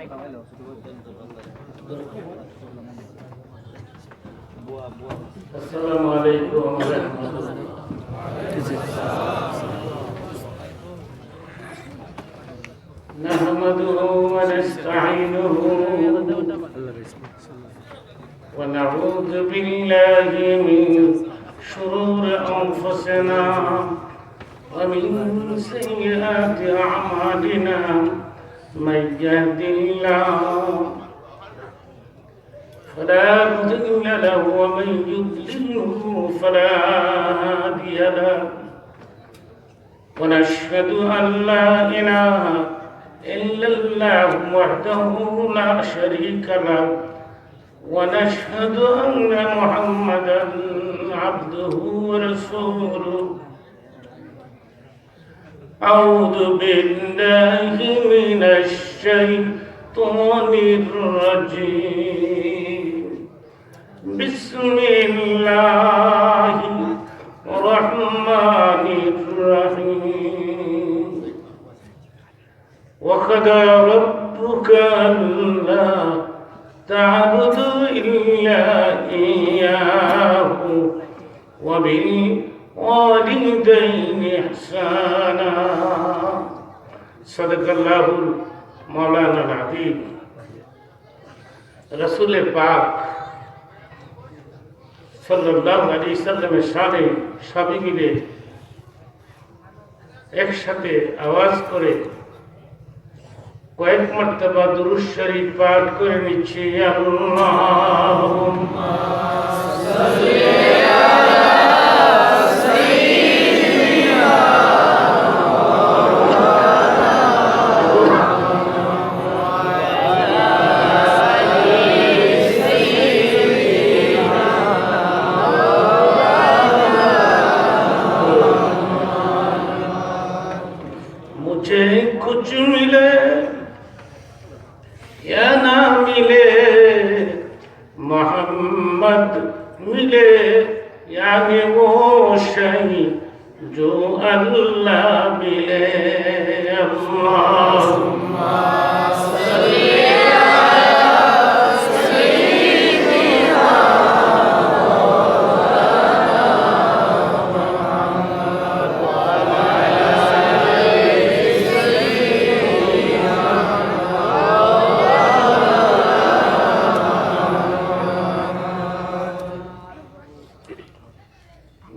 আসসালামু আলাইকুম ওয়া রাহমাতুল্লাহ। নাহমাদুহু ওয়া নাস্তাঈনুহু ওয়া নাউযু বিল্লাহি মিন শুরুরি আনফুসিনা ওয়া মিন সাইয়্যাতি আ'মালিনা মান ইয়াহদিহিল্লাহু فلا مضل له ومن يضلله فلا هادي له ونشهد أن لا إله إلا الله وحده لا شريك له ونشهد أن محمدا عبده ورسوله أعوذ بالله من الشيطان الرجيم بسم الله الرحمن الرحيم وقضى ربك ألا تعبدوا إلا إياه وبالوالدين إحسانا صدق الله مولانا العظيم رسول পাক সাল্লাল্লাহু আলাইহি সাল্লামের শানে সবাই মিলে একসাথে আওয়াজ করে কয়েক মর্তবা দুরূদ শরীফ পাঠ করে নিচ্ছি। আল্লাহুম্মা সাল্লি कुछ मिले या ना मिले मोहम्मद मिले यानी वो शही जो अल्लाह मिले। अल्लाहुम्मा सल्ली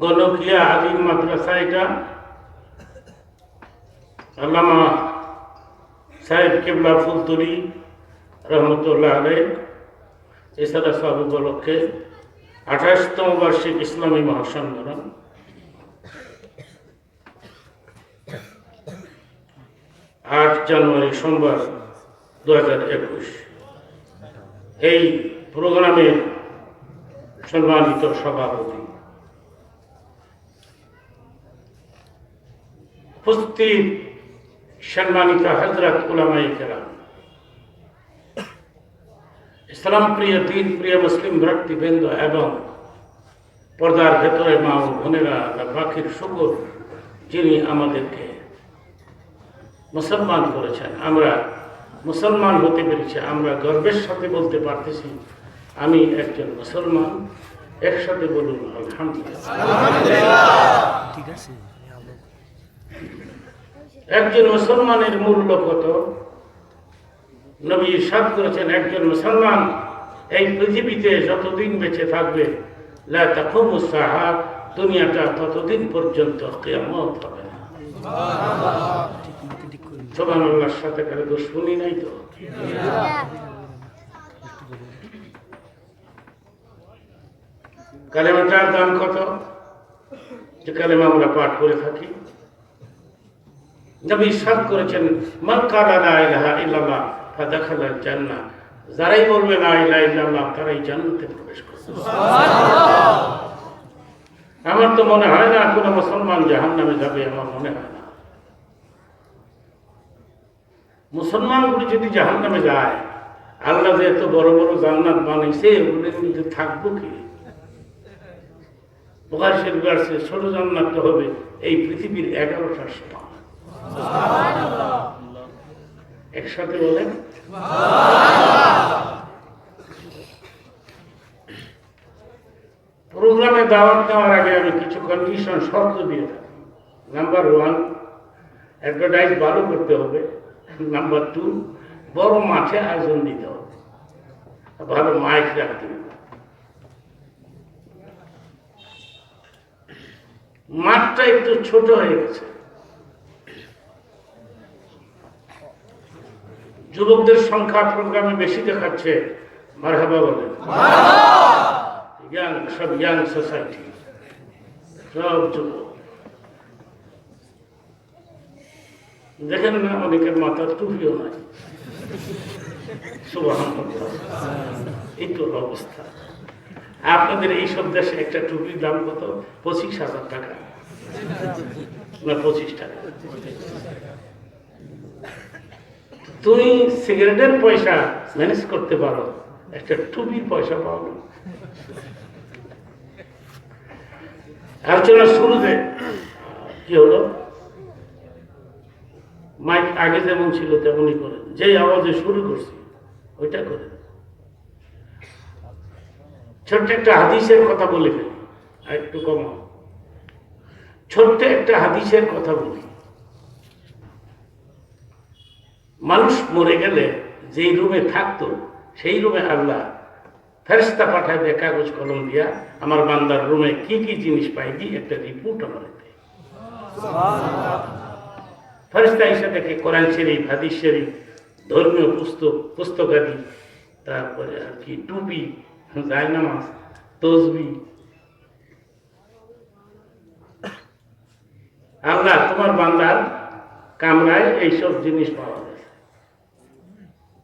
গণকিয়া আলিম মাদ্রাসা, এটা আল্লামা সাহেব কেবলা ফুলতলি রহমতুল্লাহ আলাইহ এছাড়া সব উপলক্ষে 28তম বার্ষিক ইসলামী মহাসম্মেলন 8 জানুয়ারি সোমবার 2021 এই প্রোগ্রামের সম্মানিত সভাপতি, উপস্থিত সম্মানিত হযরত উলামায়ে কেরাম, ইসলাম প্রিয় দিন প্রিয় মুসলিম ব্যক্তিবৃন্দ এবং পর্দার ভেতরে মা ও বোনেরা, পাখির শুকর যিনি আমাদেরকে মুসলমান করেছেন, আমরা মুসলমান হতে পেরেছি, আমরা গর্বের সাথে বলতে পারতেছি আমি একজন মুসলমান। একসাথে বলুন আলহামদুলিল্লাহ। ঠিক আছে, একজন মুসলমানের মূল্য কত? নবী ইরশাদ করেছেন, একজন মুসলমান এই পৃথিবীতে যতদিন বেঁচে থাকবে লা তাকুমুস সাআহ, দুনিয়াটা ততদিন পর্যন্ত কিয়ামত হবে না। সুবহানাল্লাহর সাথে কারো দুশমনি নাই তো? কালেমাটার দাম কত? যে কালেমা আমরা পাঠ করে থাকি। নবী ইরশাদ করেছেন, মান ক্বালা লা ইলাহা ইল্লাল্লাহ ফাদাখালাল জান্নাহ, যারাই বলবে লা ইলাহা ইল্লাল্লাহ তারাই জান্নাতে প্রবেশ করবে। সুবহানাল্লাহ। আমার তো মনে হয় না কোনো মুসলমান জাহান্নামে যাবে, আমার মনে হয় না। মুসলমানগুলি যদি জাহান্নামে যায়, আল্লাহ যে এত বড় বড় জান্নাত বানাইছে ওগুলোর মধ্যে থাকবো কি? বুখারী শরীফে আছে ছোট জান্নাত হবে এই পৃথিবীর 11টার সমান। একসাথে বলেন প্রোগ্রামে দাওয়াত নেওয়ার আগে আমি কিছু কন্ডিশন শর্ত দিয়ে থাকি। নাম্বার 1, অ্যাডভার্টাইজ ভালো করতে হবে। নাম্বার 2, বড় মাঠে আয়োজন দিতে হবে, ভালো মাইক রাখতে হবে। মাঠটা একটু ছোট হয়ে গেছে, যুবকদের সংখ্যা প্রোগ্রামে বেশি দেখাচ্ছে। মারহাবা বলেন। সব ইয়াং সোসাইটি, সব যুবক। দেখেন না, অনেকের মাথার টুপিও নাই। সুবহানাল্লাহ, এই তো অবস্থা। আপনাদের এইসব দেশে একটা টুপির দাম কত? 25,000 টাকা না 25 টাকা। তুমি সিগারেটের পয়সা ম্যানেজ করতে পারো, একটা টুপির পয়সা পাও না। আলোচনার শুরুতে কি হলো, মাইক আগে যেমন ছিল তেমনই করে, যে আওয়াজে শুরু করছি ওইটা করে। ছোট্ট একটা হাদিসের কথা বলে ফেলি, আর একটু কমাও। ছোট্ট একটা হাদিসের কথা বলি। মানুষ মরে গেলে যেই রুমে থাকতো সেই রুমে আল্লাহ ফেরেশতা পাঠায় দেয় কাগজ কলম দিয়া, আমার বান্দার রুমে কি কি জিনিস পাইবি একটা রিপোর্ট আমার দেয়। ফেরেশতা এসে দেখে কোরআন শরীফ, হাদিস শরীফ, ধর্মীয় পুস্তকাদি, তারপরে আর কি টুপি, জায়নামাজ, তসবিহ। আল্লাহ তোমার বান্দার কামরায় এইসব জিনিস পাওয়া যায়।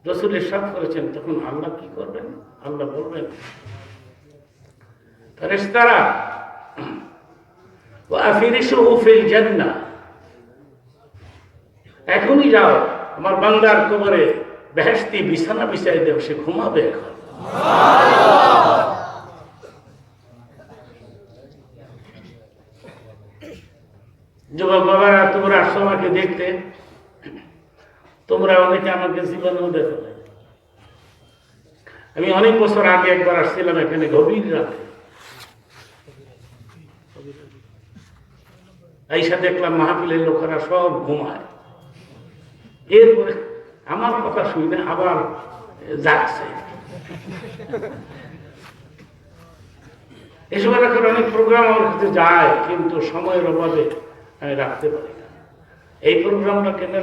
রাসূল ইরশাদ করেছেন, তখন আল্লাহ কি করবেন? আল্লাহ বলবেন, ফেরেশতারা ওয়াফিরিশুহু ফিল জান্নাহ, এখনই যাও আমার বান্দার কবরে বেহেশতি বিছানা বিছাই দেও, সে ঘুমাবে এখন। যুবক বাবারা, তোমরা আসছো আমাকে দেখতে, তোমরা অনেকে আমাকে জীবনেও দেখো। আমি অনেক বছর আগে একবার আসছিলাম এখানে গভীর রাতে, আইসা দেখলাম মাহফিলের লোকেরা সব ঘুমায়। এরপরে আমার কথা শুনে আবার জাগছে। এসব এলাকার অনেক প্রোগ্রাম আমার কাছে যায়, কিন্তু সময়ের অভাবে আমি রাখতে পারি না। এই প্রোগ্রামটা কেন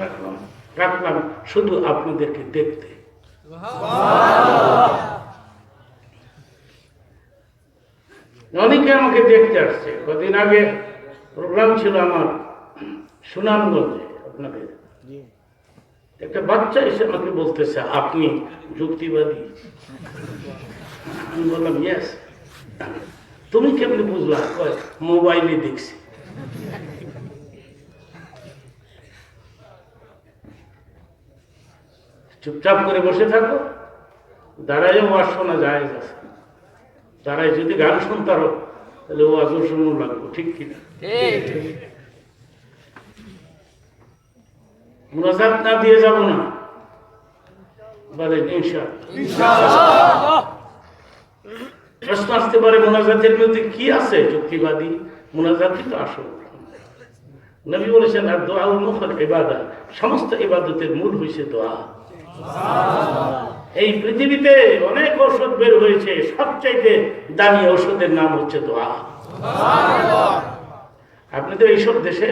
রাখলাম শুধু আপনাদেরকে দেখতে। অনেকে আমাকে দেখতে আসছে। কদিন আগে প্রোগ্রাম ছিল আমার সুনামগঞ্জে, আপনাদের একটা বাচ্চা এসে আমাকে বলতেছে, আপনি যুক্তিবাদী? আমি বললাম ইয়েস। তুমি কেমনি বুঝলা? কয় মোবাইলে দেখছি। চুপচাপ করে বসে থাকো, দাঁড়ায় ওয়াজ শোনা যায়, দাঁড়ায় যদি গান শুনতারো তাহলে ওয়াজ শুনুন লাগবো, ঠিক কিনা? মুনাজাত না দিয়ে যাব না, বলেন ইনশাআল্লাহ। প্রশ্ন আসতে পারে, মুনাজাতের মধ্যে কি আছে যুক্তিবাদী? মুনাজাতই তো আসল। নবী বলেছেন, আর দোয়া মুখল ইবাদত, সমস্ত ইবাদতের মূল হয়েছে দোয়া। এই পৃথিবীতে অনেক ঔষধ বের হয়েছে, সবচাইতে দামি ঔষধের নাম হচ্ছে দোয়া। আপনাদের এইসব দেশে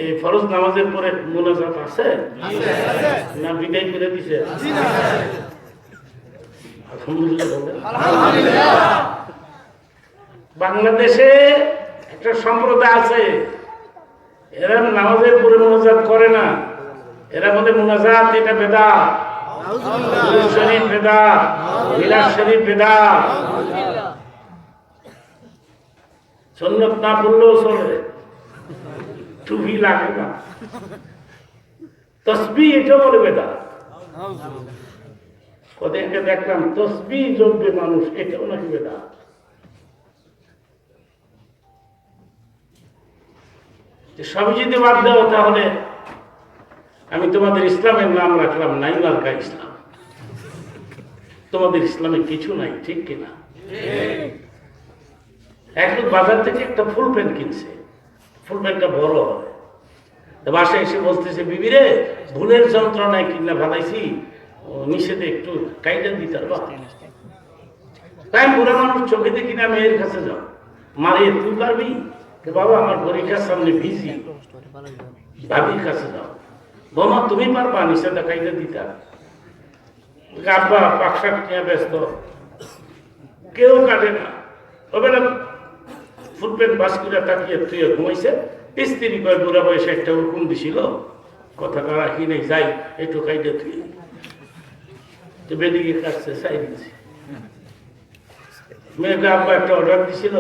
এই ফরজ নামাজের পরে মুনাজাত আছে না বিদায় করে দিছে? আলহামদুলিল্লাহ বলেন। বাংলাদেশে একটা সম্প্রদায় আছে, এরা নামাজের পরে মুনাজাত করে না। এরা বলে মুনাজাত এটা বেদাত, দুরূদ শরীফ বেদাত, মিলাদ শরীফ বেদাত। সুন্নাত না পড়লেও চলে, টুপি লাগে না। তাসবিহ এটা বলে বেদাত। ওদেরকে দেখলাম তাসবিহ জপবে মানুষ, এটাও নাকি বেদাত। সবই যদি বাদ দাও, তাহলে আমি তোমাদের ইসলামের নাম রাখলাম নাই মার্কা ইসলাম। তোমাদের ইসলামে কিছু নাই, ঠিক কিনা? এক লোক বাজার থেকে একটা ফুল প্যান্ট কিনছে, ফুল প্যান্টটা বড় হয়, বাসায় এসে বলতেছে, বিবি রে, ভুলের যন্ত্রণায় কিনা ভালাইছি, নিষেধে একটু কাইটা দিতে পারবা? তাই বুড়া মানুষ চোখে দেখি না, মেয়ের কাছে যাও, মারে তুই পারবি? বাবা আমার পরীক্ষার সামনে বিজি, ভাবির কাছে যাও। বোমা তুমি পারবা নিষেধে কাইটা দিতা? আব্বা পাকশাক নিয়ে ব্যস্ত, কেউ কাটে না। ওবেলা ফুল প্যান্ট বাস করে তাকিয়ে তুই ঘুমাইছে। স্ত্রী কয় বুড়া বয়সে একটা হুকুম দিছিল, কথাটা রাখি নেই, যাই একটু কাইটা তুই। বেদিকে কাটছে, চাই দিয়েছি। মেয়েকে আব্বা একটা অর্ডার দিছিল,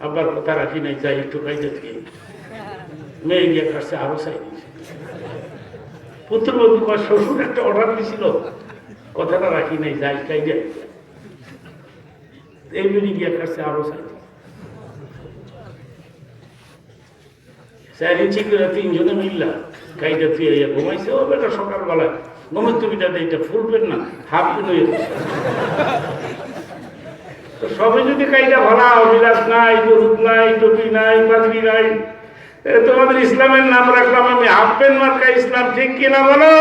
আব্বার কথা রাখি নাই, যাই একটু কাইটা তুই। মেয়ে গিয়ে কাটছে, আরো চাই দিয়েছে। পুত্রবধূ কয় শ্বশুর একটা অর্ডার দিছিল, কথাটা রাখি নাই, যাই কাইটা। এই বেদি গিয়ে কাটছে, আরো চাই। 4 ইঞ্চি করে 3 জনে মিললা কাইটা তুই ঘুমাইছে। ও বেটা সকালবেলায় ঘুমের তুমিটা এটা ফুল পেন না, হাফ পেন হয়ে গেছে। তো সবাই যদি কাইটা ভালা, বিলাস নাই, গরুদ নাই, টুপি নাই, পাগড়ি নাই, তোমাদের ইসলামের নাম রাখলাম আমি হাফ পেন মার্কা ইসলাম, ঠিক কিনা বলো?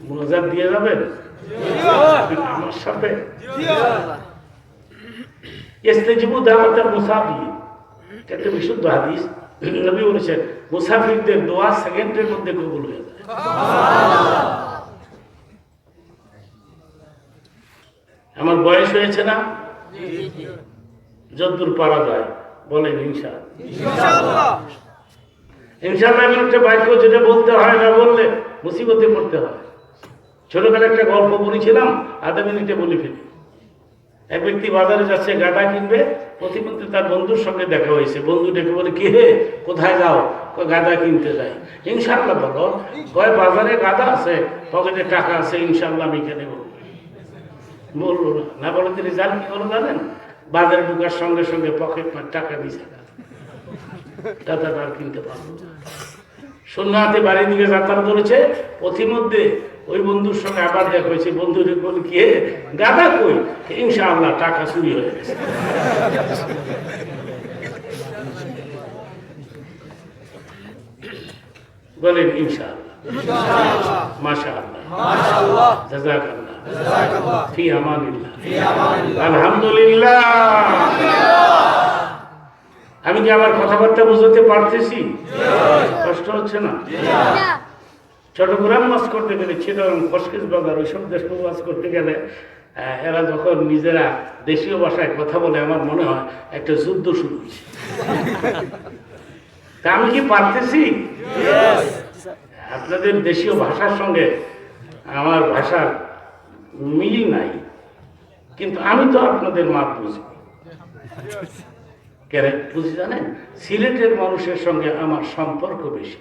মোনাজাত দিয়ে যাবেন আমার সাথে? ইস্তেজিবু দাওয়াতাল মুসাফির, একটা বিশুদ্ধ হাদিস। নবী বলেছেন মুসাফিরদের দোয়া সেকেন্ডের মধ্যে কবুল হয়ে যায়। আমার বয়স হয়েছে না, যদ্দূর পারা যায় বলেন ইনশাআল্লাহ। ইনশাআল্লাহ এমন একটা বাক্য যেটা বলতে হয়, না বললে মুসিবতে পড়তে হয়। ছোটবেলায় একটা গল্প বলেছিলাম, আধা মিনিটে বলে ফেলি। এক ব্যক্তি বাজারে যাচ্ছে, গাঁদা কিনবে। প্রতিমধ্যে তার বন্ধুর সঙ্গে দেখা হয়েছে। বন্ধু ডেকে বলে, কি হে, কোথায় যাও? গাঁদা কিনতে যাই। ইনশাআল্লাহ বলো। কয় বাজারে গাঁদা আছে, পকেটে টাকা আছে, ইনশাআল্লাহ আমি কেন বলবো? বলবো না। না বলে তিনি যান, কি করো জানেন? বাজারে ঢুকার সঙ্গে সঙ্গে পকেট টাকা দিছে, গাঁদাটা আর কিনতে পারবো না। শূন্য হাতে বাড়ির দিকে যাত্রা করেছে। পথিমধ্যে ওই বন্ধুর সঙ্গে আবার দেখা হয়েছে। বন্ধু বলে, কি গাঁদা কই? ইনশাআল্লাহ টাকা চুরি হয়ে গেছে। বলেন ইনশাআল্লাহ, মাশাআল্লাহ, জাযাকাল্লাহ, ফি আমানিল্লাহ, আলহামদুলিল্লাহ। আমি কি আমার কথাবার্তা বুঝতে পারতেছি? কষ্ট হচ্ছে না? চট্টগ্রাম মাছ করতে গেলে, চিটাগাং, কক্সবাজার, ওইসব দেশ মাছ করতে গেলে এরা যখন নিজেরা দেশীয় ভাষায় কথা বলে, আমার মনে হয় একটা যুদ্ধ শুরু হয়েছে। তা আমি কি পারতেছি? আপনাদের দেশীয় ভাষার সঙ্গে আমার ভাষার মিল নাই, কিন্তু আমি তো আপনাদের মাপ বুঝি। কেন বুঝি জানেন? সিলেটের মানুষের সঙ্গে আমার সম্পর্ক বেশি।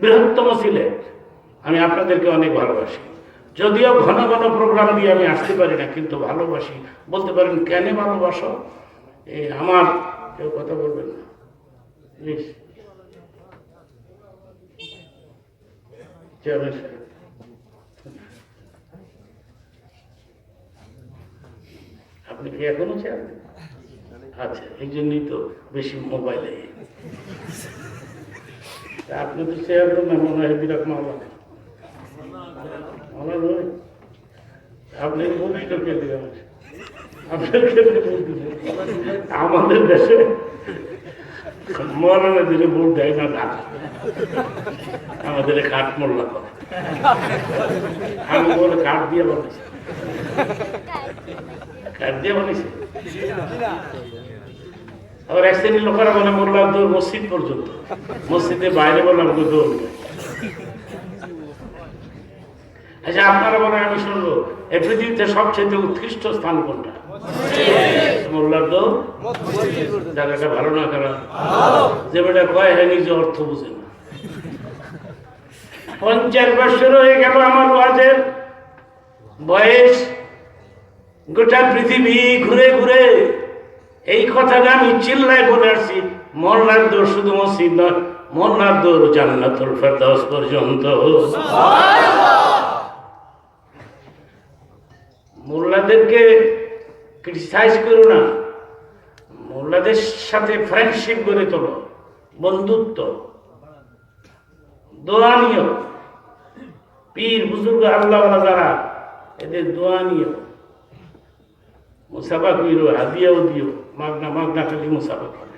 বৃহত্তম সিলেট। আমি আপনাদেরকে অনেক ভালোবাসি। যদিও ঘন ঘন প্রোগ্রাম দিয়ে আমি আসতে পারি না, কিন্তু ভালোবাসি। বলতে পারেন কেন ভালোবাসো? আমার কেউ কথা বলবেন না প্লিজ। আপনি কি এখনো চান? আচ্ছা, এই জন্যই তো বেশি মোবাইলে। আপনি তো চেয়ার না, মনে হয় বিরাট মামলা। আপনি আমাদের দেশে মরণে দিলে ভোট দেয় না, ঢাকা আমাদের কাঠ মোল্লা করে। আমি বলে কাঠ দিয়ে বানাইছি, কাঠ দিয়ে বানাইছি। আবার এক শ্রেণীর লোকেরা বলে মোল্লা দৌড় মসজিদ পর্যন্ত, মসজিদের বাইরে বললাম দৌড়। আচ্ছা, আপনারা বলেন, আমি শুনবো এই পৃথিবীতে সবচেয়ে উৎকৃষ্ট স্থান কোনটা? মোল্লার দৌড়। জায়গাটা ভালো না খারাপ? যে বেটা কয় হ্যাঁ নিজে অর্থ বুঝে না। 50 বছর হয়ে গেল আমার ওয়াজের বয়স। গোটা পৃথিবী ঘুরে ঘুরে এই কথাটা আমি চিল্লায় বলে আসছি, মোল্লার দৌড় শুধু মসজিদ নয়, মোল্লার দৌড় জান্নাতুল ফেরদাউস পর্যন্ত। মোল্লাদেরকে ক্রিটিসাইজ করো না, মোল্লাদের সাথে ফ্রেন্ডশিপ গড়ে তোলো, বন্ধুত্ব, দোয়া নিও। পীর বুজুর্গ আল্লাহওয়ালা যারা, এদের দোয়া নিও, মুসাফা কইরো, হাদিয়াও দিও। মাগনা মাগনা খালি মুসাফা করে,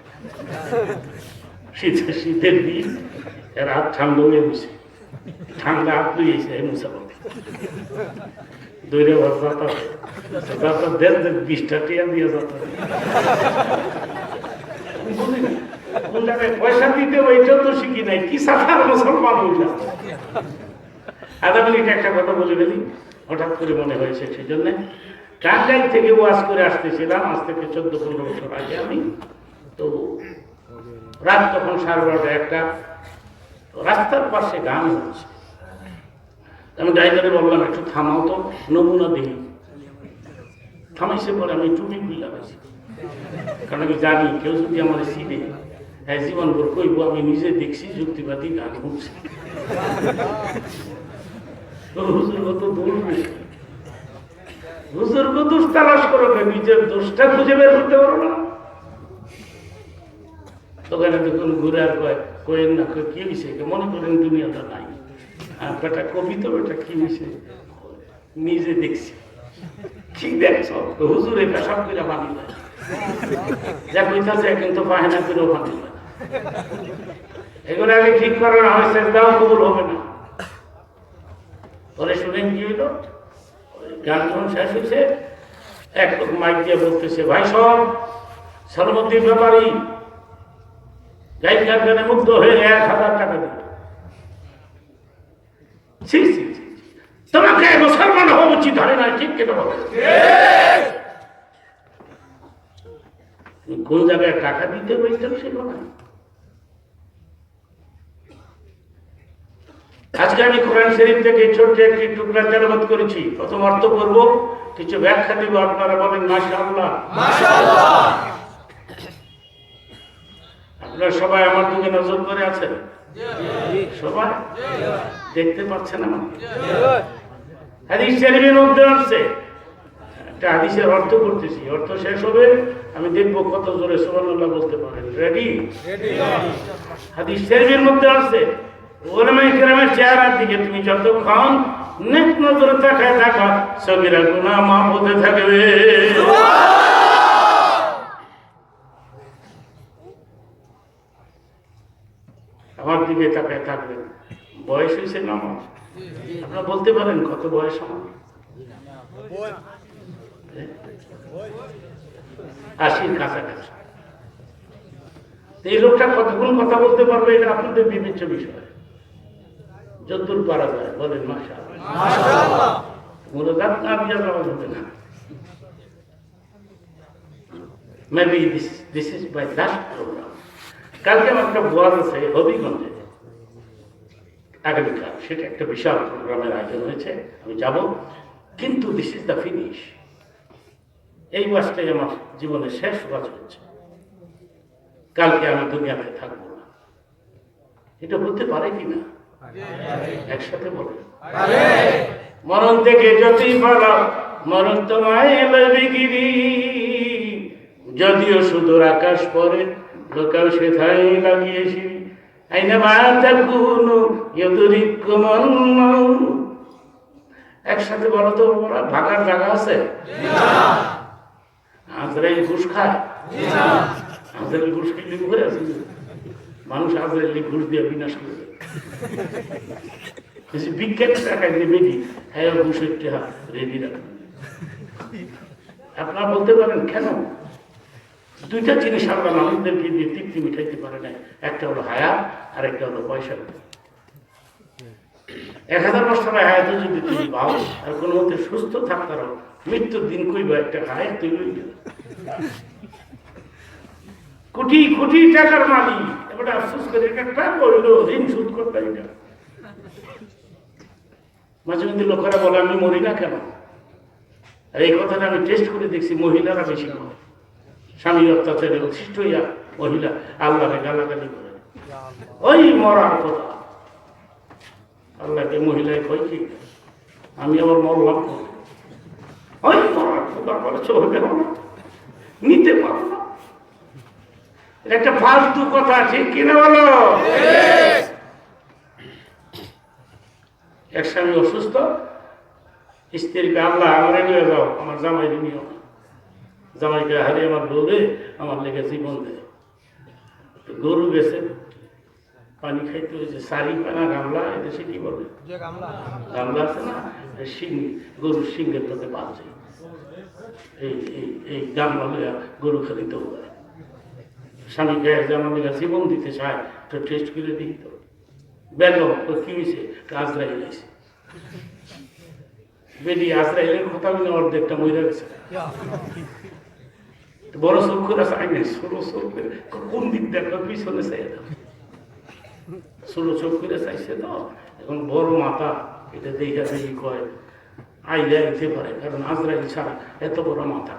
শীতের দিন এর হাত ঠান্ডা হয়ে গেছে, ঠান্ডা হাত লইয়েছে এই মুসাফা দৈরে যাতা দেড় 20টা টিয়া দিয়ে যাতা কোন জায়গায় পয়সা দিতে ওইটাও তো শিখি নাই, কি সাধারণ মুসলমান হইলাম। আধা মিনিট একটা কথা বলে ফেলি, হঠাৎ করে মনে হয়েছে। সেই জন্যে টাঙ্গাইল থেকে ওয়াজ করে আসতেছিলাম, আজ থেকে 14-15 বছর আগে আমি। তো রাত তখন 12:30 একটা, রাস্তার পাশে গান হচ্ছে। আমি ড্রাইভারে বললাম একটু থামাও তো, নমুনা দিই। থামাইছে পরে আমি টুপি খুললাম, কারণ আমি জানি কেউ যদি আমার সিনে হ্যাঁ জীবন ভর কইব আমি নিজে দেখছি যুক্তিবাদী গান শুনছি। হুজুর কত দোষ তালাশ করো, নিজের দোষটা খুঁজে বের করতে পারো না। ওখানে দেখুন ঘুরে আর কয়েন না, কি হয়েছে মনে করেন দুনিয়াটা নাই। আর বেটা কবি তো বেটা কি হয়েছে নিজে দেখছি। কি দেখছ হুজুরে পেশাব করে বানি দেয়, যা কইতাছে কিন্তু বাহানা করেও বানি দেয়। এগুলো আগে ঠিক করে না হয় সেটাও কবুল হবে না। পরে শুনেন কি হইল, গান যখন শেষ হয়েছে এক লোক মাইক দিয়ে বলতেছে, ভাই সব সলমদ্দিন ব্যাপারী গায়িকার গানে মুগ্ধ হয়ে 1000 টাকা দিল। তোমাকে মুসলমান হওয়া উচিত হয় না, ঠিক কেন বলে? কোন জায়গায় টাকা দিতে বলতেন সেটা না। আজকে আমি কোরআন শরীফ থেকে ছোট্ট একটি টুকরা তেলাওয়াত করেছি। প্রথম অর্থ করব, কিছু ব্যাখ্যা দিব, আপনারা বলেন মাশাআল্লাহ। মাশাআল্লাহ। আপনারা সবাই আমার দিকে নজর করে আছেন? সবাই দেখতে পাচ্ছেন আমাকে? হাদিস শরীফের মধ্যে আছে, একটা হাদিসের অর্থ করতেছি, অর্থ শেষ হবে আমি দেখবো কত জোরে সুবহানাল্লাহ বলতে পারেন। রেডি? হাদিস শরীফের মধ্যে আছে, ওলামায়ে কেরামের চেহারার দিকে তুমি যতক্ষণ নেক নজরে তাকায় থাকো, সগীরা গুনাহ মাফ হতে থাকবে। আমার দিকে তাকায় থাকবেন। বয়স হয়েছে না আমার? আপনারা বলতে পারেন কত বয়স আমার? 80-র কাছাকাছি। এই লোকটা কতক্ষণ কথা বলতে পারবে এটা আপনাদের বিবেচ্য বিষয়, যতদূর পারা যায়। বলেন মাশাআল্লাহ। মুরাদাত না দিয়া যাওয়া যাবে না। Maybe this is my last programme. কালকে আমার একটা ওয়াজ আছে হবিগঞ্জে, আগামীকাল সেটা একটা বিশাল প্রোগ্রামের আয়োজন হয়েছে, আমি যাব। কিন্তু দিস ইজ দ্য ফিনিশ। এই ওয়াজটাই আমার জীবনের শেষ ওয়াজ হচ্ছে। কালকে আমি দুনিয়াতে থাকবো না। এটা হতে পারে কিনা একসাথে বলে? মরণ থেকে যতই পালাও মরণ তোমায় লইবে গিরি, যদিও সুদূর আকাশ পরে লোকাও সেথায় লাগিয়েছি। আইনা মাতা কুনু ইয়দুরিকুম আল্লাহ। একসাথে বলো তো, ভাগার জায়গা আছে? আজরাইল ঘুষ খায়? আজরাইল ঘুষ খেলে হয়ে আছে, মানুষ আজরাইল ঘুষ দিয়ে বিনাশ করে বিজ্ঞান টাকা নেবে নি, হ্যাঁ ঘুষের টাকা রেডি রাখবে। আপনারা বলতে পারেন কেন? দুইটা জিনিস আমরা মানুষদেরকে দিয়ে তৃপ্তি মিটাইতে পারে না, একটা হলো হায়া আর একটা হলো পয়সা। 1000 বছর হায়াতে যদি তুমি পাও আর কোনো মতে সুস্থ থাকতে পারো, মৃত্যুর দিন কইবা একটা হায়াত তৈরি হয়ে গেল। কোটি কোটি টাকার মালিক, এবার আফসোস করে একটা করলো ঋণ শোধ করতে। এটা মাঝে মধ্যে লোকেরা বলে আমি মরি না কেন? আর এই কথাটা আমি টেস্ট করে দেখছি, মহিলারা বেশি করে। স্বামী অত্যাচারে অতিষ্ঠ হইয়া মহিলা আল্লাহকে গালাগালি করে, ওই মরার কথা। আল্লাহকে মহিলায় কই কি আমি আবার মরলাম, ওই মরার কথা বলে চলবে না, নিতে পারবো না। একটা ফালতু কথা আছে কিনা বলো? এক স্বামী অসুস্থ, স্ত্রীকে আল্লাহ আমারে নিয়ে যাও, আমার জামাই নিও না, জামাইকে হারিয়ে আমার বউরে আমার লেগে জীবন দেয়। গরু গেছে পানি খাইতে হয়েছে, সারি পানা গামলা, এদেশে কি বলে গামলা আছে না, শিং, গরুর সিংহের মধ্যে বাঁধছে, এই গামলা লইয়া গরু খালিতে হবে। স্বামীকে আমার লেগে জীবন দিতে চায়, তো টেস্ট করে দিই তো বেল কি হয়েছে, আজরাইল আছে বেরিয়ে, আজরাইলের কথা বলে অর্ধেকটা মহিলা গেছে। বড় চোখ করে চাই নাই, ছোট চোখ করে কোন দিক দেখলো পিছনে চাই দাও, ছোট চোখ করে চাইছে তো এখন বড় মাথা, এটা দেখা দেখি কয় আইলে আইতে পারে, কারণ আজরাইল ছাড়া এত বড় মাথা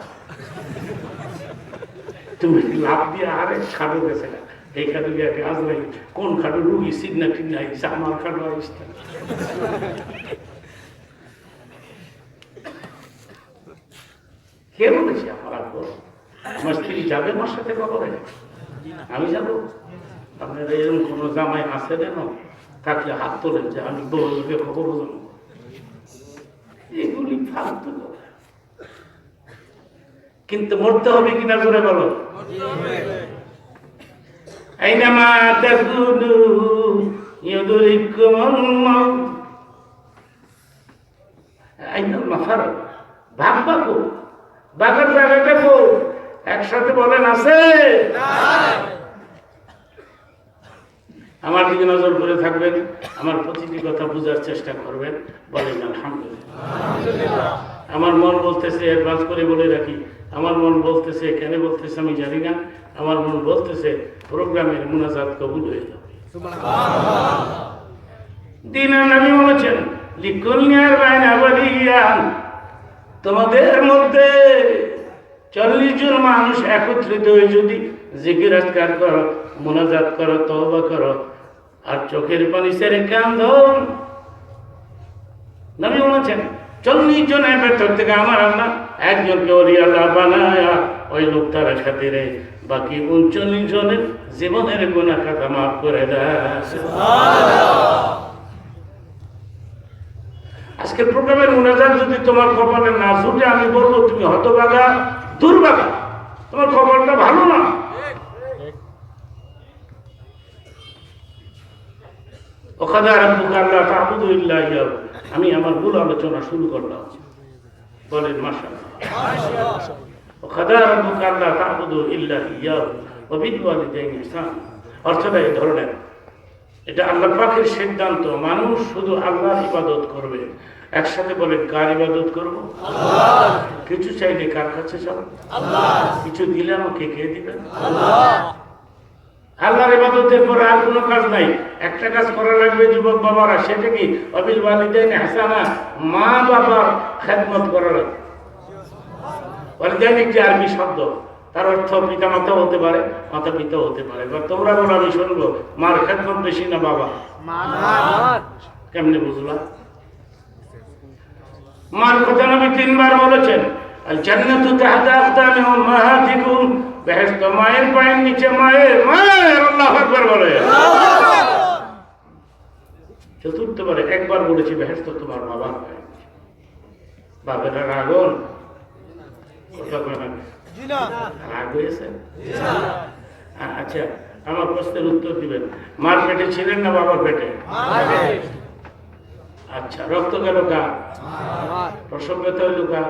তুমি লাভ দিয়ে আরেক খাডো গেছে না, এই খাডো গিয়ে আজরাইল কোন খাডো রুগী সিগনা টিগনা আইসে, আমার খাডো আইসতে কে বলেছে? আমার আগ্রহ, আমার স্ত্রী যাবে আমার সাথে খবরে, আমি যাবো? আপনার এরকম কোনো জামাই আছে না, থাকলে হাত তোলেন যে আমি বউকে খবর জানবো। এগুলি ফালতু কথা। কিন্তু মরতে হবে কিনা জোরে বলো? আইনামা তাকুনু ইউদরিকুমুল মাউত। আইনাল মাফার, ভাগবা কো, বাগার জায়গাটা কো, একসাথে বলেন আছে? আমার দিকে নজর করে থাকবেন, আমার প্রতিটি কথা বোঝার চেষ্টা করবেন, বলেন আলহামদুলিল্লাহ। আমার মন বলতেছে, অ্যাডভান্স করে বলে রাখি, আমার মন বলতেছে, কেন বলতেছে আমি জানি না, আমার মন বলতেছে প্রোগ্রামের মুনাজাত কবুল হয়ে যাবে। দিনের নবী বলেছেন লিকুল্লিয়ার বাইনা ওয়ালিয়ান, তোমাদের মধ্যে 40 জন মানুষ একত্রিত হয়ে যদি জিকির আজকার করো, মুনাজাত করো, তওবা করো, আর চোখের পানি ছেড়ে কাঁদো, নবী বলেছেন 40 জনের ভেতর থেকে আমার আল্লাহ একজনকে ওলি আল্লাহ বানায়া ওই লোকটার খাতিরে বাকি 39 জনের জীবনের গুনাহ খাতা মাফ করে দেয়। আজকের প্রোগ্রামের মুনাজাত যদি তোমার কপালে না জুটে, আমি বলবো তুমি হতভাগা, দুর্ভাগা, তোমার কপালটা ভালো না। ওখানে রাব্বুকা আল্লাহ তা'বুদু ইল্লা ইয়াহু, আমি আমার মূল আলোচনা শুরু করলাম, বলেন মাশাআল্লাহ। ওখানে রাব্বুকা আল্লাহ তা'বুদু ইল্লা ইয়াহু ওয়া বিল ওয়ালিদাইনি ইহসান, অর্থটা এই ধরনের, এটা আল্লাহ পাকের সিদ্ধান্ত, মানুষ শুধু আল্লাহর ইবাদত করবে। একসাথে বলে কার ইবাদত করবো? আল্লাহ। কিছু চাইলে কার কাছে যাবো? আল্লাহ। কিছু দিলে আমাকে কে দিবেন? আল্লাহ। আল্লাহর ইবাদতের পরে আর কোনো কাজ নাই, একটা কাজ করা লাগবে যুবক বাবারা, সেটা কি ওয়াবিল ওয়ালিদাইনি ইহসানা, মা বাবার খেদমত করা লাগবে। ওয়ালিদাইন একটি আরবি শব্দ, তার অর্থ পিতা মাতা হতে পারে, মাতা পিতা হতে পারে। এবার তোমরা বলো, আমি শুনবো, মার খেদমত বেশি না বাবা? কেমনে বুঝলা? মার কথা নবী 3 বার বলেছেন, আল জান্নাতু তাহতা আকদামি উম্মাহাতিকুম, বেহেশত মায়ের পায়ের নিচে, মায়ের মায়ের, আল্লাহু আকবার বলে। চতুর্থবারে একবার বলেছি বেহেশত তোমার বাবার পায়ের নিচে। বাবারা আগুন কথা বলে না, রাগ হয়েছে? আচ্ছা, আমার প্রশ্নের উত্তর দিবেন, মার পেটে ছিলেন না বাবার পেটে? আচ্ছা, রক্ত গেল কার? প্রসব ব্যথা হইল কার?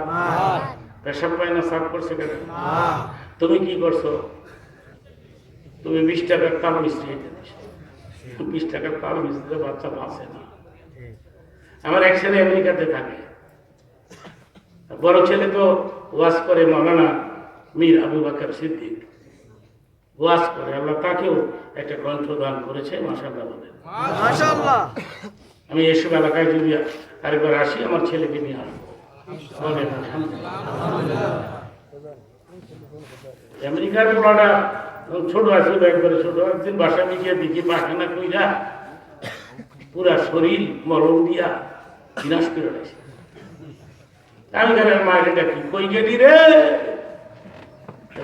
পেশাব পায়না সাফ করছে কেন? তুমি কি করছো? তুমি 20 টাকার তাল মিস্ত্রি, 20 টাকার তাল মিস্ত্রি বাচ্চা বাঁচে না। আমার এক ছেলে আমেরিকাতে থাকে, বড় ছেলে তো ওয়াজ করে, মৌলানা মীর আবু বকর সিদ্দিক ওয়াজ করে, আল্লাহ তাকেও একটা গ্রন্থ দান করেছে, মাশাআল্লাহ বলেন। মাশাআল্লাহ। আমি এসব এলাকায় যদি আরেকবার আসি, আমার ছেলেকে নিয়ে আসবো, বলেন আলহামদুলিল্লাহ। আমেরিকার পোলাটা ছোট আছে একবারে ছোট, একদিন বাসা গিয়ে দেখি পাখানা কইরা পুরা শরীর মরণ দিয়া বিনাশ করে রয়েছে। আমি ঘরের মায়ের ডাকি, কই গেলি রে?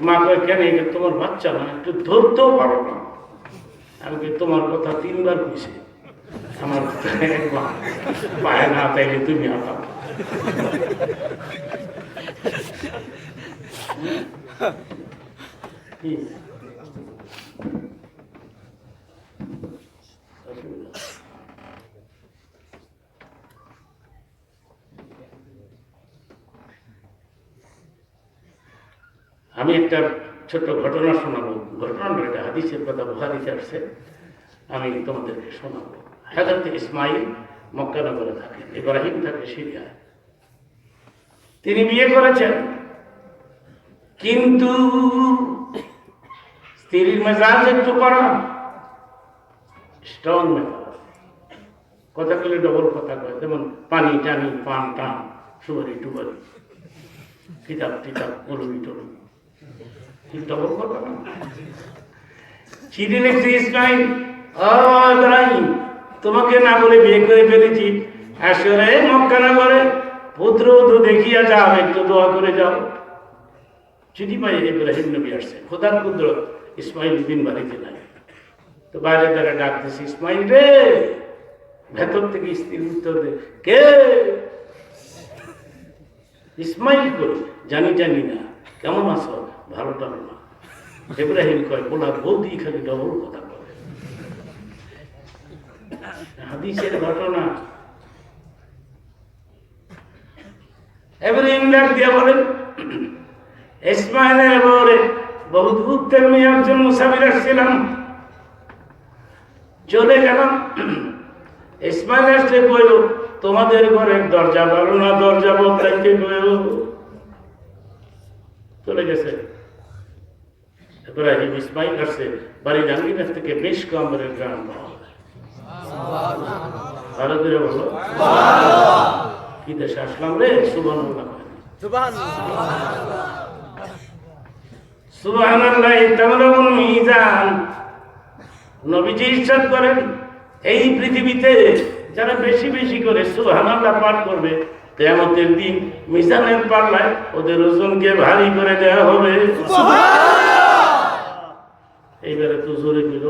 মা কয়, কেন এটা তোমার বাচ্চা না, একটু ধরতেও পারো না? আমি তোমার কথা 3 বার কইছি, আমার কথা একবার, পায়ে না তাইলে তুমি হাঁটাও। আমি একটা ছোট্ট ঘটনা শোনাবো। ঘটনাটা এটা হাদিসের কথা, বুখারীতে আসছে, আমি তোমাদেরকে শোনাবো। হযরত ইসমাঈল মক্কা নগরে থাকেন, ইব্রাহিম থাকে সিরিয়ায়। তিনি বিয়ে করেছেন, কিন্তু স্ত্রীর মেজাজ একটু করা, স্ট্রং মেজাজ, কথা বলে ডবল কথা কয়, যেমন পানি টানি, পান টান, সুবারি টুবারি, কিতাব টিতাব, মৌলবি টলবি, ডবল কথা না। চিঠি লিখছে, ইসমাঈল, ও ইব্রাহিম, তোমাকে না বলে বিয়ে করে ফেলেছি, আসরে মক্কা নগরে পুত্র দেখিয়া যাও, একটু দোয়া করে যাও। চিঠি পাই ইব্রাহিম নবী আসছে, খোদার কুদরত, ইসমাঈল দিন বাড়িতে নাই। তো বাইরে দ্বারা ডাক দিচ্ছে, ইসমাঈল রে। ভেতর থেকে স্ত্রীর উত্তর দে, কে? ইসমাঈল কই? জানি না, কেমন আছো? ভালো টানো না। ইব্রাহিম কয়, বলা বৌদি খালি ডবল কথা বলে। হাদিসের ঘটনা। ইব্রাহিম ডাক দিয়া বলেন, ইসমাঈলের বলে, বহু দূর থেকে আমি একজন মুসাফির আসছিলাম, চলে গেলাম। ইসমাঈল আসলে কইল, তোমাদের ঘরের দরজা ভালো না, দরজা বদলাইতে কইল। চলে গেছে। ইব্রাহিম ইসমাঈল আসছে, বাড়ি জাঙ্গিনার থেকে বেশ কমরের গ্রাম পাওয়া যায়। ভালো করে বলো, কি দেশে আসলাম রে? সুবহানাল্লাহ, সুবহানাল্লাহ তামলাউল মিজান। নবীজি ইরশাদ করেন, এই পৃথিবীতে যারা বেশি বেশি করে সুবহানাল্লাহ পাঠ করবে, কিয়ামতের দিন মিজানের পাল্লায় ওদের ওজনকে ভারী করে দেওয়া হবে। এইবারে তো জোরে কইল,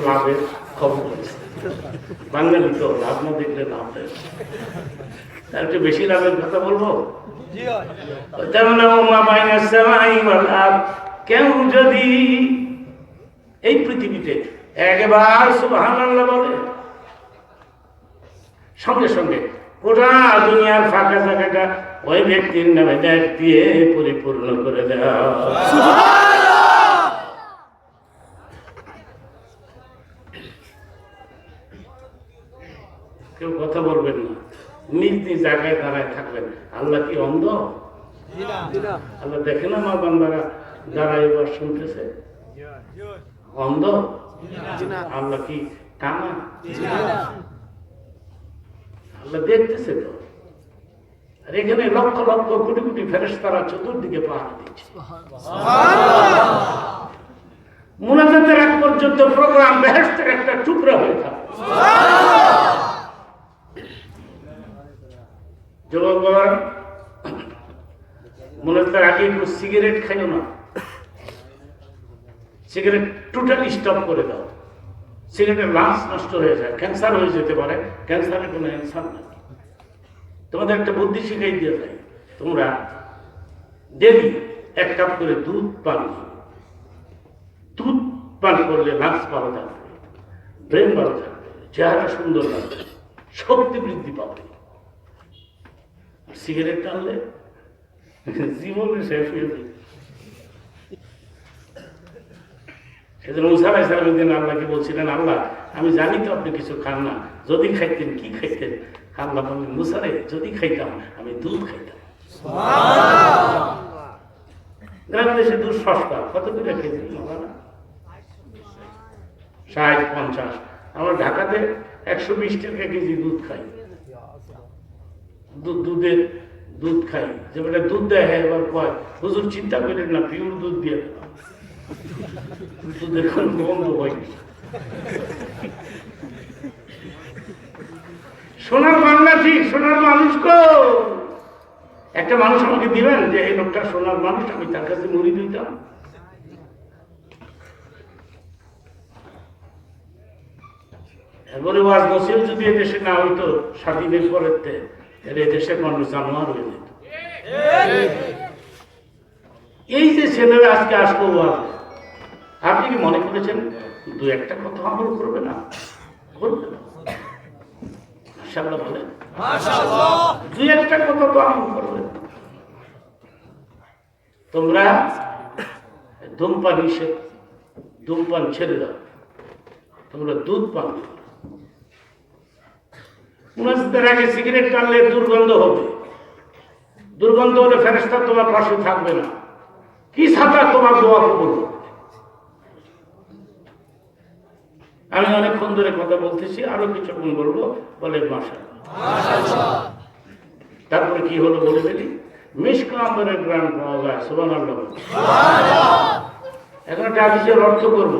লাভের খবর। বাঙালি তো লাভ না দেখলে লাভ দেয়, তার একটু বেশি লাভের কথা বলবো। কেউ যদি এই পৃথিবীতে একবার সুবহানাল্লাহ বলে, সঙ্গে সঙ্গে গোটা দুনিয়ার ফাঁকা জায়গাটা ওই ব্যক্তির নামে দেখ দিয়ে পরিপূর্ণ করে দেওয়া। কেউ কথা বলবেন না, নিজ নিজ জায়গায় দাঁড়ায় থাকবেন। আল্লাহ কি অন্ধ? আল্লাহ দেখে না মা বান্দারা দাঁড়ায় এবার শুনতেছে? অন্ধ? আল্লাহ কি কানা? আল্লাহ দেখতেছে তো। আর এখানে লক্ষ লক্ষ কোটি কোটি ফেরেশতারা চতুর্দিকে পাহারা দিচ্ছে। মুনাজাতের আগ পর্যন্ত প্রোগ্রাম বেহেশতের একটা টুকরা হয়ে থাকে। যুবক, মুনাজাতের আগে একটু সিগারেট খাইও না। সিগারেট টোটালি স্টপ করে দাও। সিগারেটের লাংস নষ্ট হয়ে যায়, ক্যান্সার হয়ে যেতে পারে। ক্যান্সারের কোনো অ্যান্সার নেই। তোমাদের একটা বুদ্ধি শিখাই দিয়ে যায়, তোমরা ডেলি 1 কাপ করে দুধ পান করলে লাংস ভালো থাকবে, ব্রেন ভালো থাকবে, চেহারা সুন্দর লাগবে, শক্তি বৃদ্ধি পাবে। আর সিগারেট টানলে জীবনে শেষ হয়ে যাবে। সেদিন মুসা আলাইহিস সালামের দিন আল্লাহকে বলছিলেন, আল্লাহ আমি জানি তো আপনি কিছু খান না, যদি খাইতেন কি খাইতেন? আল্লাহ বললেন, মুসা রে, যদি খাইতাম আমি দুধ খাইতাম। গ্রাম দেশে দুধ সস্তা, কত করে খেয়েছি? 60-50। আমরা ঢাকাতে 120 টাকা কেজি দুধ খাই। দুধ খাই, যে বেটা দুধ দেয়, হ্যাঁ এবার কয় হুজুর চিন্তা করেন না, পিওর দুধ দিয়ে দিলাম, দুধের কোনো বন্ধ হয়নি। সোনার বাংলা ঠিক, সোনার মানুষ কো একটা মানুষ আমাকে দিবেন যে এই লোকটা সোনার মানুষ, আমি তার কাছে মুড়ি দিতাম। এরপরে ওয়াজ নসিহত যদি এদেশে না হইতো স্বাধীনের পরের তাহলে এদেশের মানুষ জানোয়ার হয়ে যেত। এই যে ছেলেরা আজকে আসলো ওয়াজ, আপনি কি মনে করেছেন দু একটা কথা আমল করবে না? করবে না, মাশাআল্লাহ বলেন, দু একটা কথা তো আমল করবে। তোমরা ধূমপান নিষেধ, ধূমপান ছেড়ে দাও, তোমরা দুধ পান। মুনাজাতের আগে সিগারেট টানলে দুর্গন্ধ হবে, দুর্গন্ধ হলে ফেরেশতা তোমার পাশে থাকবে না, কি ছাতা তোমার দোয়া কবুল হবে। আমি অনেকক্ষণ ধরে কথা বলতেছি, আরো কিছুক্ষণ বলবো, বলে মাশাআল্লাহ। তারপরে কি হলো বলে ফেলি, মিশকা আম্বরের গ্রাম পাওয়া যায়, সুবহানাল্লাহ। এখন একটা হাদিসের অর্থ করবো,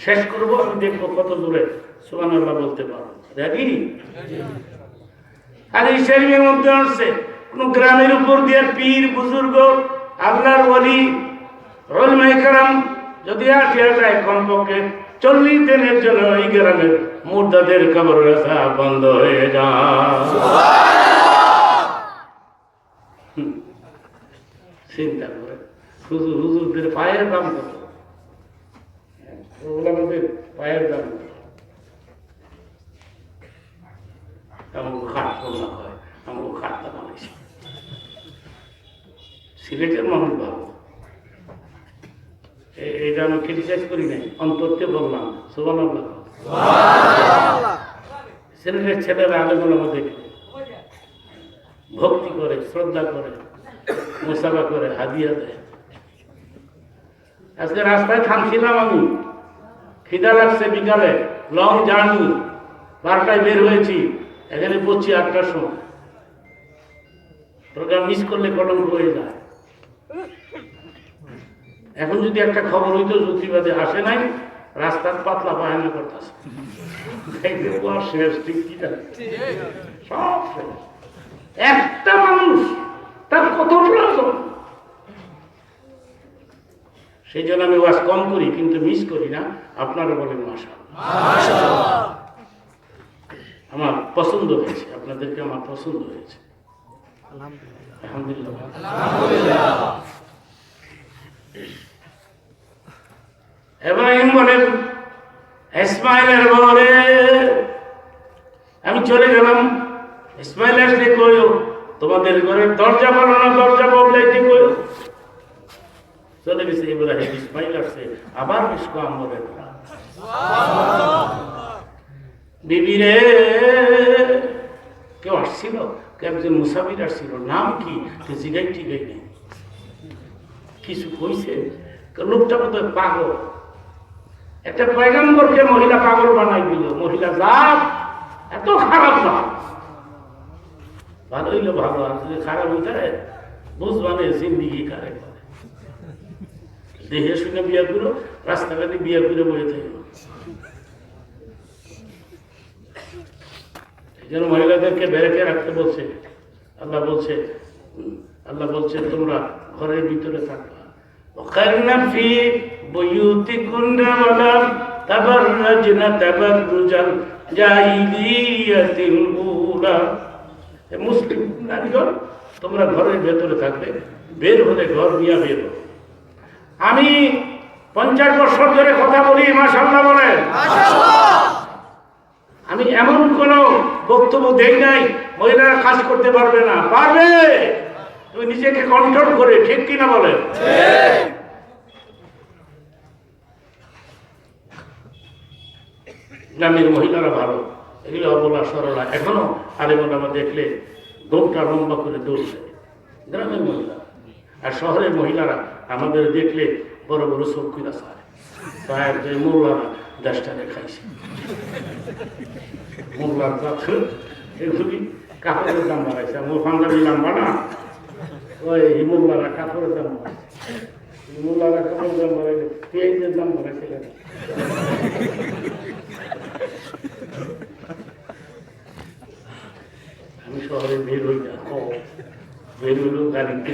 শেষ করবো, আমি দেখবো কত দূরে সুবহানাল্লাহ বলতে পারবো। রেডি? হাদিস শরীফের মধ্যে আছে, কোন গ্রামের উপর দিয়ে পীর বুজুর্গ আল্লাহর ওলি উলামায়ে কেরাম যদি আসিয়া যায়, কমপক্ষে 40 দিনের জন্য এই গ্রামের মুর্দাদের কবর রাখা বন্ধ হয়ে যায়। চিন্তা করে হুজুরদের পায়ের দাম কত, ওলামাদের পায়ের দাম কত। আমাকে খাট করলে হয়, আমাকে খাটটা বানাইছে। সিলেটের মানুষ ভালো, এটা আমি ক্রিটিসাইজ করি নাই, অন্তরতে বললাম সুবহানাল্লাহ। সিলেটের ছেলেরা আলেম ওলামা দেখে ভক্তি করে, শ্রদ্ধা করে, মুসাফা করে, হাদিয়া দেয়। আজকে রাস্তায় থামছিলাম আমি, খিদা লাগছে, বিকালে লং জার্নি, 12টায় বের হয়েছি, এখানে পড়ছি 8টার সময়। প্রোগ্রাম মিস করলে কলঙ্ক হয়ে যায়। এখন যদি একটা খবর হইতো যুক্তিবাদে আসে নাই, রাস্তার পাতলা পায়না করতেছে, শেষ, ঠিক কি সব শেষ। একটা মানুষ তার কত প্রয়োজন, সেই জন্য আমি ওয়াজ কম করি, কিন্তু মিস করি না। আপনারা বলেন মাশাআল্লাহ, আমার পছন্দ হয়েছে, আপনাদেরকে আমার পছন্দ হয়েছে, আলহামদুলিল্লাহ। ইব্রাহিম বলেন, ইসমাইলের ঘরে আমি চলে গেলাম, ইসমাইল আসলে কইও তোমাদের ঘরের দরজা বলো না, দরজা বদলাইতে কইও। চলে গেছে ইব্রাহিম, ইসমাইল আসছে, আবার মিশকা আম্বরের গ্রাম। বিবি রে, কেউ আসছিল, একজন মুসাফির আসছিল, নাম কি জিগাই টিগাই নেই, কিছু কইছে, লোকটা বোধহয় পাগল। একটা পয়গম্বরকে মহিলা পাগল বানাই দিল, মহিলা জাত এত খারাপ না, ভালো হইলো ভালো, আর যদি খারাপ হইতে বুঝবানে জিন্দিগি কারে করে। দেহে শুনে বিয়া করো, রাস্তাঘাটে বিয়া করে বয়ে থাকলো। এই জন্য মহিলাদেরকে বেরেকে রাখতে বলছে আল্লাহ, বলছে তোমরা ঘরের ভিতরে থাকবা। ওয়াকারনা ফি বুয়ুতিকুন্না ওয়ালা তাবাররাজনা তাবাররুজাল জাহিলিয়াতিল উলা। মুসলিম নারীগণ, তোমরা ঘরের ভেতরে থাকবে, বের হলে ঘর নিয়ে বের হো। আমি 50 বছর ধরে কথা বলি, মাশাআল্লাহ বলেন। আমি এমন কোন বক্তব্য দেই নাই মহিলারা কাজ করতে পারবে না, পারবে, তুমি নিজেকে কন্ট্রোল করে, ঠিক কিনা বলেন? গ্রামের মহিলারা ভালো, এগুলো অবলা সরলা, এখনো আলেমরা দেখলে দৌড়টা লম্বা করে দৌড় দেয় গ্রামের মহিলা। আর শহরের মহিলারা আমাদের দেখলে বড় বড় চৌকিরা চায়, সাহেব যে মোল্লারা দেশটাকে খাইছে, মোল্লার এগুলি কাপড়ের দাম বাড়াইছে, আমার পাঞ্জাবি লাম্বা না, ওই হিমুল্লারা কাপড়ের দাম বাড়াইছে, হিমুল্লারা কাপড়ের দাম বাড়াইছে, পেঁয়াজের দাম বাড়াইছে কেন? আমি শহরে বের হই না, বের হইলেও গাড়িতে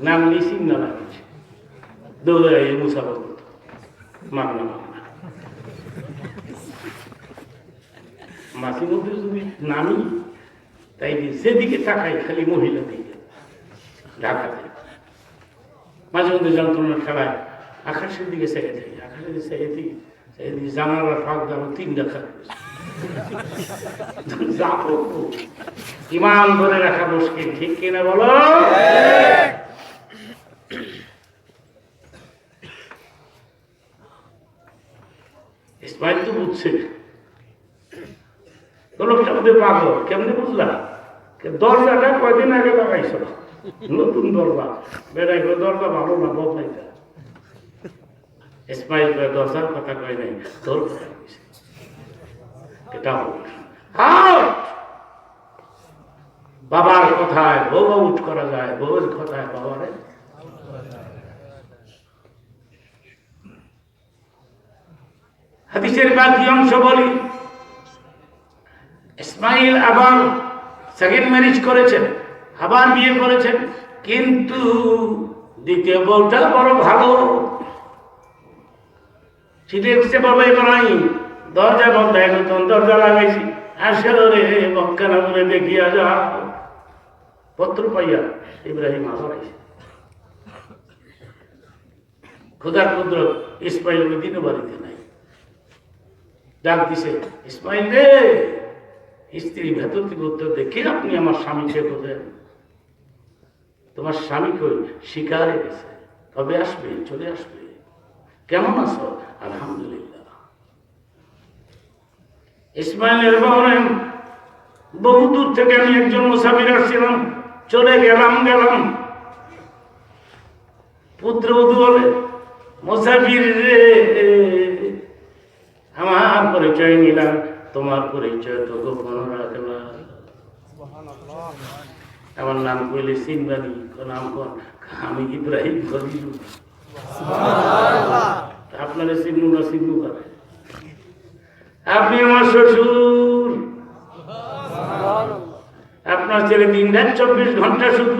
নাম নিয়েছি না লাগিয়েছি, দৌড়ে মুসাফা করতো, মাগনা মাগনা মাসির মধ্যে যদি নামি, তাই সেদিকে তাকাই খালি মহিলা দিকে ঢাকাতে, মাঝে মধ্যে যন্ত্রণা খেলায় আকাশের দিকে চেয়ে থাকি, আকাশের দিকে চেয়ে দিই, জানালার ফাঁক দেওয়া 3 দেখা ইমান ধরে রাখা মুশকিল, ঠিক কিনা বলো? ইসমাইল তো বুঝছে লোকটা বোধহয় পাগল, কেমনি বুঝলা? দরজাটা কয়দিন আগে লাগাইছ, নতুন দরজা, বেড়াই দরজা ভালো না বদলাইতা। ইসমাইল দরজার কথা কয় নাই, তোর কথা কইছে, এটা বাবার কথায় বউ আউট করা যায়, বউয়ের কথায় বাবারে। হাদিসের বাকি অংশ বলি, ইসমাইল আবার সেকেন্ড ম্যারেজ করেছেন, আবার বিয়ে করেছেন, কিন্তু দ্বিতীয় বউটা বড় ভালো। চিঠি উঠছে বাবা ইব্রাহিম, দরজা বন্ধ, নতুন দরজা লাগাইছি, আসলে মক্কানা বলে দেখিয়া যা। পত্র পাইয়া ইব্রাহিম আবার আইছে, খোদার কুদরত, ইসমাইল ওই দিনও বাড়িতে নাই। ডাক দিছে, ইসমাইল রে, স্ত্রী ভেতর থেকে উত্তর দেখে, আপনি আমার স্বামীকে বোঝেন? তোমার স্বামী কই? শিকারে গেছে, কবে আসবে? চলে আসবে। কেমন আছো? আলহামদুলিল্লাহ। ইসমাইলের বলেন, বহু দূর থেকে আমি একজন মুসাফির আসছিলাম, চলে গেলাম। পুত্রবধূ বলে, মুসাফির রে, আমার পরিচয় নিলাম, তোমার পরিচয় তো গোপন রাখলা। আমার নাম কইলে চিনবানি, নাম কোন? আমি ইব্রাহিম খলিল। আপনারা চিনু না চিনু করে, আপনি আমার শ্বশুর। আপনার ছেলে দিন রাত 24 ঘন্টা শুধু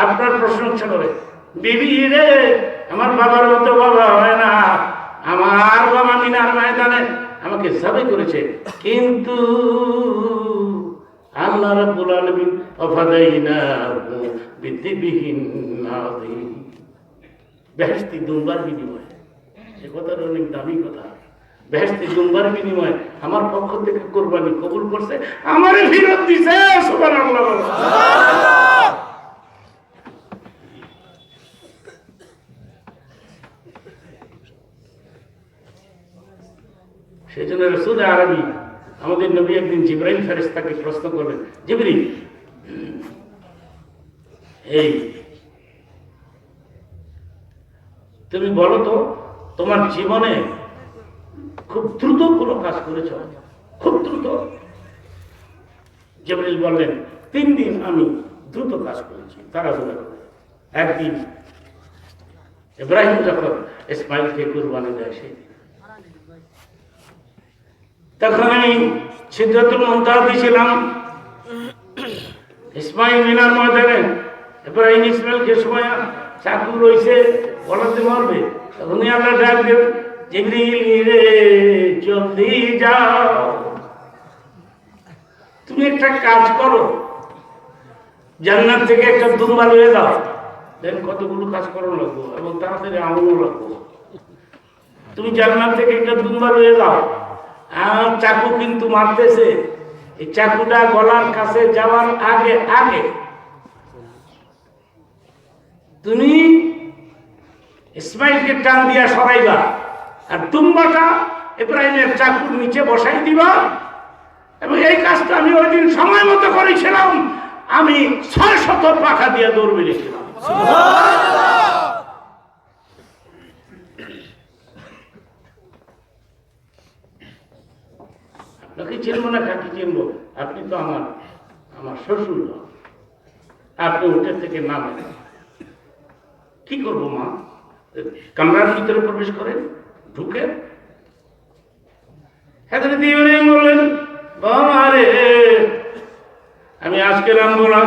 আপনার প্রশংসা করে, বিবি রে, আমার বাবার মতো বাবা হয় না, আমার বাবা মিনার ময়দানে আমাকে জবাই করেছে, কিন্তু আল্লাহ রাব্বুল আলামিন অফাদাইনাহু বিযিবিহিন নাযীম। বেহেশতি দুম্বার বিনিময়ে, এ কথাটা অনেক দামি কথা। বেহেশতি দুম্বার বিনিময়ে আমার পক্ষ থেকে কোরবানি কবুল করছে, আমারে ফিরত দিছে। সুবহানাল্লাহ। সেই জন্য রাসূল আরবি আমাদের নবী একদিন জিবরাইল ফেরেশতাকে প্রশ্ন করলেন, জিবরিল, এই তুমি বলো তো, তোমার জীবনে খুব দ্রুত কোনো কাজ করেছ? খুব দ্রুত? জিবরিল বললেন, 3 দিন আমি দ্রুত কাজ করেছি, তাড়াহুড়া করে। একদিন ইব্রাহিম যখন ইসমাইলকে কুরবানি দেয়, সেই তখন আমি সিদরাতুল মুনতাহা ছিলাম, ইসমাইল মিনার ময়দানে ইব্রাহিম ইসমাইলকে সময় চাকু রয়েছে, বলাতে মারবে, তখনই আল্লাহ ডাক দেব, জিবরিল রে, জলদি যাও, তুমি একটা কাজ করো, জান্নাত থেকে একটা দুম্বা লয়ে দাও। দেন কতগুলো কাজ করো লাগবো এবং তাড়াতাড়ি আমলও লাগবো। তুমি জান্নাত থেকে একটা দুম্বা লয়ে দাও, আর চাকু কিন্তু মারতেছে, এই চাকুটা গলার কাছে যাওয়ার আগে আগে তুমি ইসমাইলকে টান দিয়া সরাইবা, আর দুম্বাটা ইব্রাহিমের চাকুর নিচে বসাই দিবা। এবং এই কাজটা আমি ওই দিন সময় মতো করেছিলাম, আমি 600 পাখা দিয়ে দৌড় বেরিয়েছিলাম। আপনাকে চিনবো না, কাকে চিনবো? আপনি তো আমার আমার শ্বশুর হন, আপনি উঠে থেকে নামেন। কি করবো মা? কামরার ভিতরে প্রবেশ করেন, ঢুকেন। হযরত ইব্রাহিম বললেন, বাবা রে, আমি আজকে নামবো না,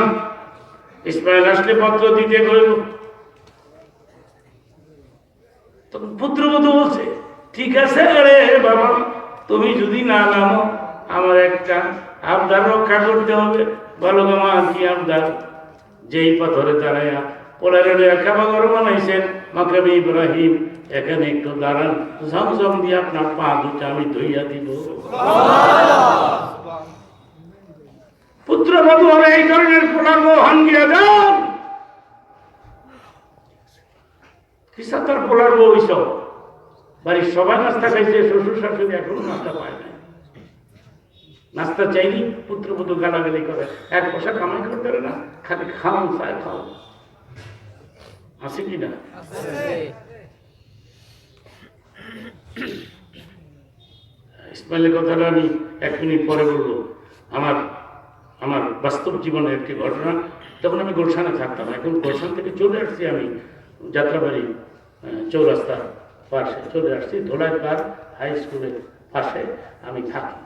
ইসমাইল আসলে পত্র দিতে কইব। তখন পুত্রবধূ বলছে, ঠিক আছে রে বাবা, তুমি যদি না নামো আমার একটা আবদার রক্ষা করতে হবে। বলো মা, কি আবদার? যেই পাথরে দাঁড়াইয়া পোলারে কাবা ঘর বানাইছেন মাকাম ইব্রাহিম, এখানে একটু দাঁড়ান, ঝমঝম দিয়ে আপনার পা দুটা আমি ধুইয়া দিব। পুত্রবধূ হলে এই ধরনের পোলার বহান গিয়া যান, কিসা তার পোলার বউ এইসব। বাড়ির সবাই নাস্তা খাইছে, শ্বশুর শাশুড়ি এখনো নাস্তা পায় না। নাস্তা চাইনি পুত্রবধূ গালাগালি করে, এক পয়সা কামাই করতে পারে না, খালি খাও চায় খাও। আছে কি না? ইসমাইলের কথাটা আমি 1 মিনিট পরে বলবো। আমার আমার বাস্তব জীবনের একটি ঘটনা। তখন আমি গুলশানে থাকতাম, এখন গুলশান থেকে চলে আসছি আমি যাত্রাবাড়ি চৌরাস্তার পাশে চলে আসছি, ধোলাই পার হাই স্কুলের পাশে আমি থাকি।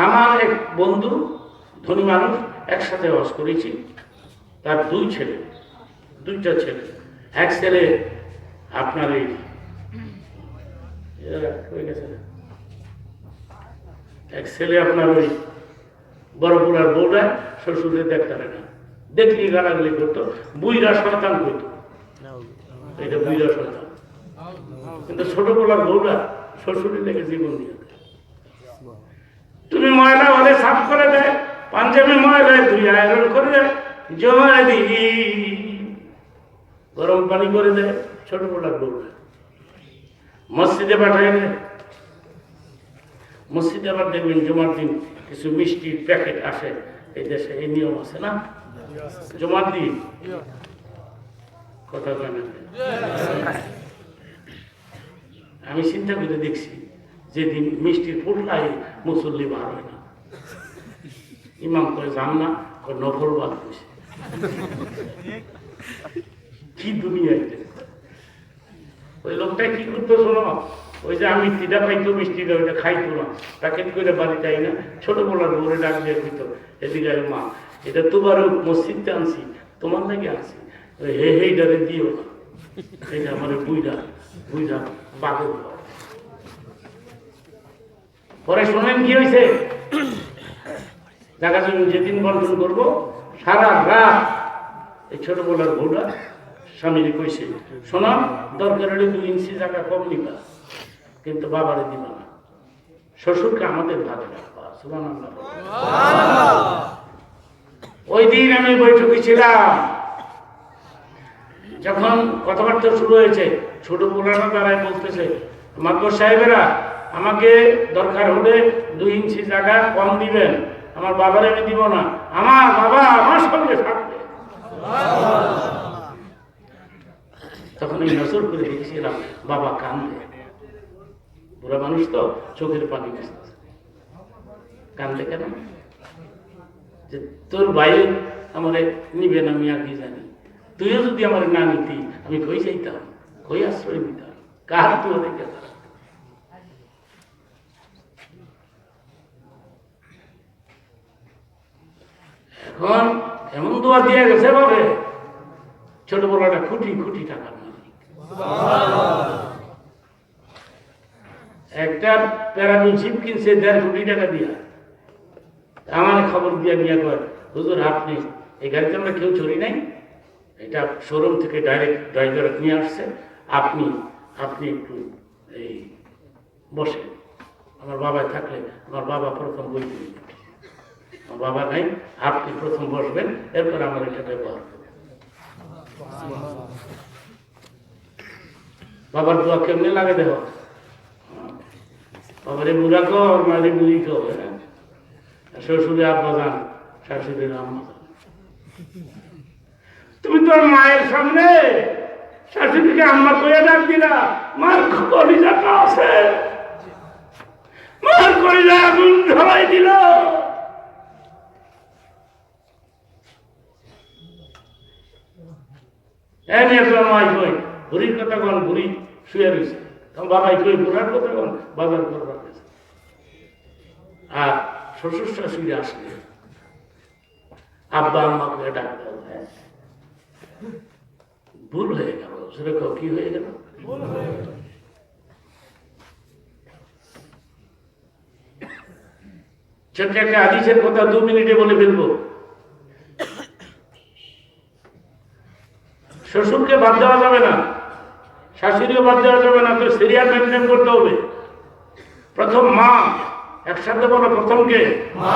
আমার এক বন্ধু ধনী মানুষ, একসাথে বাস করেছি। তার 2টা ছেলে। এক ছেলে আপনার এই এক ছেলে আপনার ওই বড় পোলার বউরা শ্বশুরে দেখতে পারে না, দেখলি গালাগালি করতো, বুইরা শয়তান করতো, এটা বুইরা শয়তান। কিন্তু ছোট পোলার বউরা শ্বশুরে লেগে জীবন দিয়ে দেয়। তুমি ময়লা হলে সাফ করে দেয়, পাঞ্জাবি ময়লা ধুই আয়রন করে দেয়, জমা দিই গরম পানি করে দেয়। ছোট পোলার বউরা মসজিদে পাঠায় দেয়। মসজিদে আবার দেখবেন জুমার দিন কিছু মিষ্টির প্যাকেট আসে, এই দেশে এই নিয়ম আছে না, জুমার দিন কথা জানেন। আমি চিন্তা করে দেখছি, যেদিন মিষ্টির ফুটলাই মুসল্লি বার হয় না, ইমাম করে যান না, নফল বাদ হয়েছে। কি দুনিয়া! ওই লোকটা কি করতো শোনো, ওই যে আমি তিটা পাইতো মিষ্টিটা, ওইটা খাইতো না, প্যাকেট করে বাড়ি যাই না, ছোট বলার বলে ডাক দিয়ে হইতো, এদিকে মা এটা তোমার মসজিদতে আনছি, তোমার নাকি আনছি, হেইটারে দিও না, এটা আমার বুইরা পাগল। পরে শোনেন কি হয়েছে, জায়গা জমি যেদিন বন্টন করবো সারা রাত এই ছোট বলার বউটা স্বামীর কইছে, শোনা দরকার হলে 2 ইঞ্চি জায়গা কম নিবা, কিন্তু বাবারে দিবা না, শ্বশুরকে আমাদের ভাগে রাখবা। সুবহানাল্লাহ। ওই দিন আমি বৈঠকে ছিলাম, যখন কথাবার্তা শুরু হয়েছে, ছোট পোলারা তারাই বলতেছে, মাতবর সাহেবেরা আমাকে দরকার হলে 2 ইঞ্চি জায়গা কম দিবেন, আমার বাবারে আমি দিব না, আমার বাবা আমার সঙ্গে থাকবে। তখন আমি নজর করে দেখেছিলাম বাবা কান্দে, বুড়া মানুষ তো চোখের পানি বুঝতেছে, কান্দে কেন? যে তোর ভাই আমার নিবে না, আমি আর কি জানি, তুইও যদি আমার না নিতি আমি কই যাইতাম, কই আশ্রয় নিতাম, কার তুই দেখে। এখন এমন দোয়া দিয়ে গেছে ভাবে, ছোট বলাটা খুঁটি খুঁটি টাকার মালিক। একটা প্যারামিন শিপ কিনছে 1.5 কোটি টাকা দিয়া, আমার খবর দিয়া নিয়ে কয়, হুজুর আপনি এই গাড়িতে আমরা কেউ চড়ি নাই, এটা শোরুম থেকে ডাইরেক্ট ড্রাইভার নিয়ে আসছে, আপনি একটু এই বসে, আমার বাবায় থাকলে আমার বাবা প্রথম বই দিবে, আমার বাবা নাই, আপনি প্রথম বসবেন, এরপর আমার এটা ব্যবহার করবেন। বাবার দোয়া কেমনে লাগে দেখো, বাবারে বুড়া কর, মারে বুড়ি কর, শ্বশুরে আব্বা যান, শাশুড়ির আম্মা যান। তুমি তোর মায়ের সামনে শাশুড়িকে আম্মা কইয়া ডাক দিলা, মার কলিজাটা আছে, মার করে যায় আগুন ঢালাই দিল। এমনি একটা মাই কই বুড়ির কথা কোন, বুড়ি শুয়ে রয়েছে, তখন বাবাই কই বুড়ার কথা কোন, বাজার করবার গেছে। আর শ্বশুর শাশুড়ি আসলে আব্বা আম্মাকে ডাকতে হবে, ভুল হয়ে গেল। সেরকম কি হয়ে গেল? ছোট্ট একটা হাদিসের কথা 2 মিনিটে বলে ফেলবো। শ্বশুরকে বাদ দেওয়া যাবে না, শাশুড়িও বাদ দেওয়া যাবে না, তো সিরিয়াল মেনটেন করতে হবে। প্রথম মা, একসাথে বলো প্রথম কে? মা।